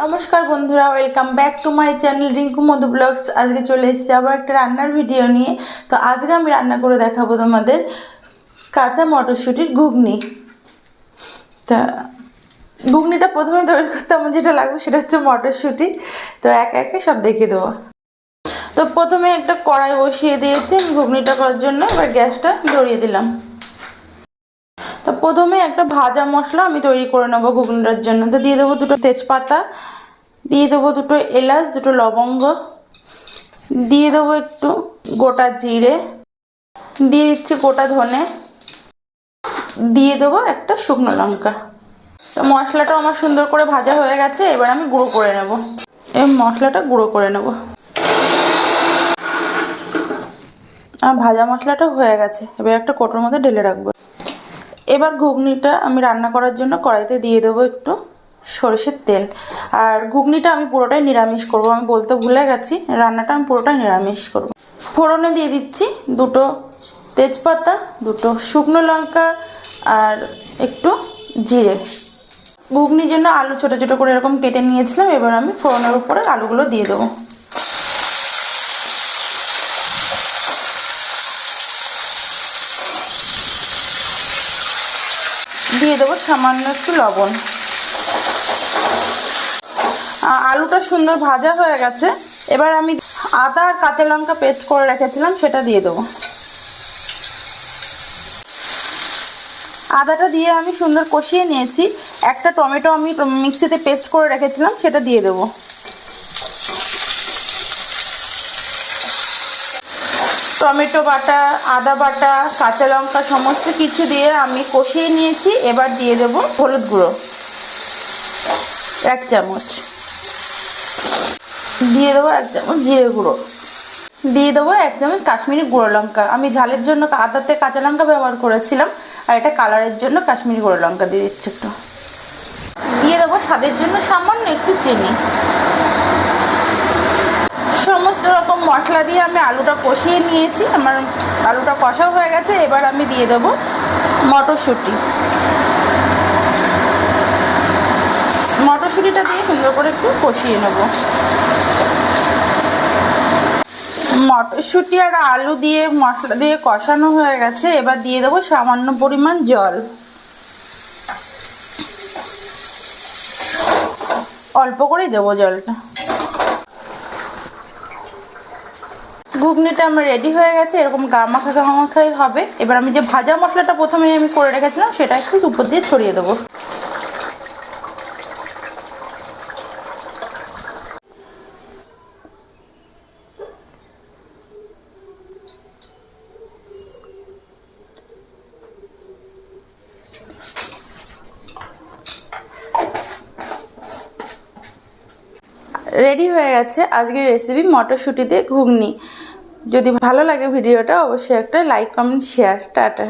নমস্কার বন্ধুরা, welcome back to my channel Rinku Madhu blogs. আজকে চলে এসেছি আবার একটা রান্নার ভিডিও নিয়ে। তো আজকে আমি রান্না করে দেখাবো তোমাদের কাঁচা মটরশুঁটির ঘুগনি। তা ঘুগনিটা প্রথমে তৈরি করতে আমার যেটা লাগবে সেটা হচ্ছে মটরশুঁটি। তো একে একে সব দেখিয়ে দেবো। তো প্রথমে একটা কড়াই বসিয়ে দিয়েছি ঘুগনিটা করার জন্য, এবার গ্যাসটা ধরিয়ে দিলাম। তো প্রথমে একটা ভাজা মশলা আমি তৈরি করে নেবো ঘুগনিটার জন্য। তো দিয়ে দেবো দুটো তেজপাতা, দিয়ে দেবো দুটো এলাচ, দুটো লবঙ্গ, দিয়ে দেবো একটু গোটা জিরে, দিয়ে দিচ্ছি গোটা ধনে, দিয়ে দেবো একটা শুকনো লঙ্কা। তো মশলাটা আমার সুন্দর করে ভাজা হয়ে গেছে, এবার আমি গুঁড়ো করে নেব। এই মশলাটা গুঁড়ো করে নেব। আর ভাজা মশলাটা হয়ে গেছে, এবার একটা কৌটোর মধ্যে ঢেলে রাখবো। এবার ঘুগনিটা আমি রান্না করার জন্য কড়াইতে দিয়ে দেবো একটু সরষের তেল। আর ঘুগনিটা আমি পুরোটাই নিরামিষ করব, আমি বলতে ভুলে গেছি, রান্নাটা আমি পুরোটাই নিরামিষ করব। ফোড়নে দিয়ে দিচ্ছি দুটো তেজপাতা, দুটো শুকনো লঙ্কা আর একটু জিরে। ঘুগনির জন্য আলু ছোটো ছোটো করে এরকম কেটে নিয়েছিলাম, এবার আমি ফোড়নের উপরে আলুগুলো দিয়ে দেবো। দিয়ে দেবো সামান্য একটু লবণ। আলুটা সুন্দর ভাজা হয়ে গেছে, এবার আমি আদা আর কাঁচা লঙ্কা পেস্ট করে রেখেছিলাম সেটা দিয়ে দেবো। আদাটা দিয়ে আমি সুন্দর কষিয়ে নিয়েছি। একটা টমেটো আমি মিক্সিতে পেস্ট করে রেখেছিলাম সেটা দিয়ে দেবো। টমেটো বাটা, আদা বাটা, কাঁচা লঙ্কা সমস্ত কিছু দিয়ে আমি কষিয়ে নিয়েছি। এবার দিয়ে দেবো হলুদ গুঁড়ো 1 চামচ, দিয়ে দেবো 1 চামচ জিরে গুঁড়ো, দিয়ে দেবো 1 চামচ কাশ্মীরি গুঁড়ো লঙ্কা। আমি ঝালের জন্য আদাতে কাঁচা লঙ্কা ব্যবহার করেছিলাম, আর এটা কালারের জন্য কাশ্মীরি গুঁড়ো লঙ্কা দিয়ে দিচ্ছি একটু। দিয়ে দেবো স্বাদের জন্য সামান্য একটু চিনি। সমস্ত রকম মশলা দিয়ে আমি আলুটা কষিয়ে নিয়েছি, আমার আলুটা কষাও হয়ে গেছে। এবার আমি দিয়ে দেবো মটরশুঁটি। মটরশুঁটিটা দিয়ে সুন্দর করে একটু কষিয়ে নেব। মটরশুঁটি আর আলু দিয়ে মশলা দিয়ে কষানো হয়ে গেছে, এবার দিয়ে দেবো সামান্য পরিমাণ জল। অল্প করেই দেবো জলটা। ঘুগনিটা আমার রেডি হয়ে গেছে, এরকম গামাখাই হবে। এবার আমি যে ভাজা মশলাটা প্রথমে আমি করে রেখেছিলাম সেটা একটু উপর দিয়ে ছড়িয়ে দেবো। রেডি হয়ে গেছে আজকের রেসিপি মটরশুঁটি দিয়ে ঘুগনি। যদি ভালো লাগে ভিডিওটা অবশ্যই একটা লাইক, কমেন্ট, শেয়ার। টাটা।